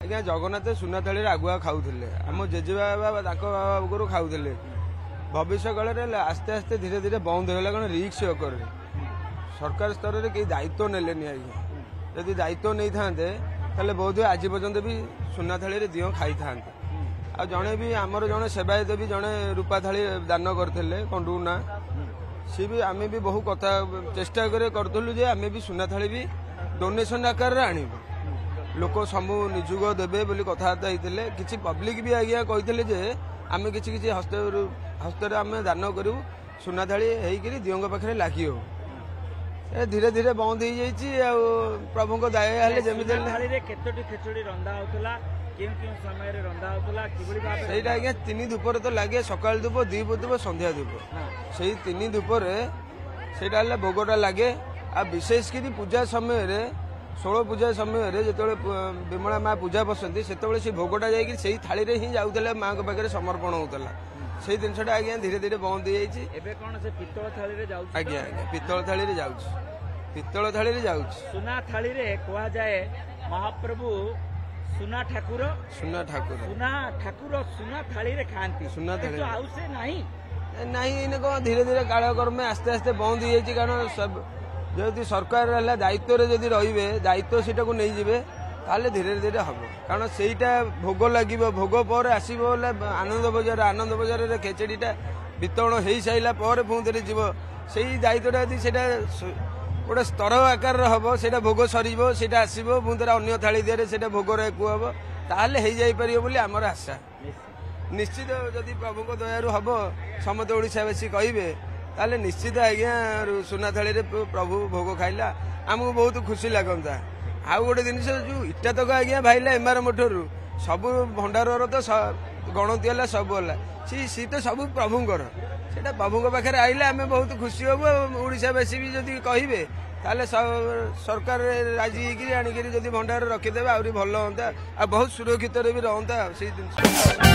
आज्ञा जगन्नाथ सुना थाली आगुआ खाऊले आम जेजेबाबा आगुरी खाऊले भविष्य काल आस्ते आस्ते धीरे धीरे बंद होगा कौन रिक्स कर सरकार स्तर में कई दायित्व नेले आज्ञा जदि दायित्व नहीं था बहुत आज पर्यंत भी सुना थाली दिह खाई था आ जड़े भी आमर जड़े सेवायत भी जड़े रूपा थाली दान करते कंडुना सी भी आम भी बहु कथा चेष्टा करूँ जे आम भी सुना थाली भी डोनेशन आकार आणबू लोक सबू निजुग देवे बोली कथबार्ता होते किसी पब्लिक भी आज्ञा कहते आम कि हस्तर आम दान करूँ सुना थाली होकर दियों पाखे लगी हो धीरे धीरे बंद हो जाइए प्रभु को दया खेचुड़ी रंधा होता सहीटा आज्ञा तीन धूपर तो लगे सकाल धूप दीप धूप संध्या धूप से तीन धूपर से भोगटा लगे आ विशेषकर पूजा समय षोल पूजा समय जो विमला माँ पूजा बसती से भोगटा जा थाली ही जाऊला माँ पाखे समर्पण होता से जिनसा आज्ञा धीरे धीरे बंद हो जाए आज्ञा पितल थाली पितल थाली सुना थाली कह जाए महाप्रभु सुना ठाकुर सुना थाली खाती सुना थाली से नहीं कौन धीरे धीरे कालक्रमे आस्ते आस्ते बंद हो जाए कारण सब जदि सरकार दायित्व जदि रे दायित्व सीटा को नहीं जाए ताले धीरे धीरे हम कारण सेटा भोग लगे भोग पर आसो आनंद बजार खेचेड़ीटा वितरण हो सारा पर पुणी जीव से दायित्वटा यदि गोटे स्तर आकार हम से भोग सर आसो पुणी अन्य थाली दिए से भोग हम ताल हो जापर बोली आमर आशा निश्चित जदि प्रभु दयारू हम समस्त ओडावासी कहे ताले निश्चित आज्ञा सुना थाली प्रभु भोग खाइला आमको बहुत खुशी लगता आउ गोटे जिनस जो इटा तक आज्ञा भाईला एमआर मठरू सब भंडार तो गणति है सब है सी तो सब प्रभुंर से प्रभु पाखे आइले आम बहुत खुशी हम ओडावासी भी जदि कहे ताले सरकार राजी होकर आणिक भंडार रखिदेवे आहरी भल हाँ बहुत सुरक्षित भी रहता से जिन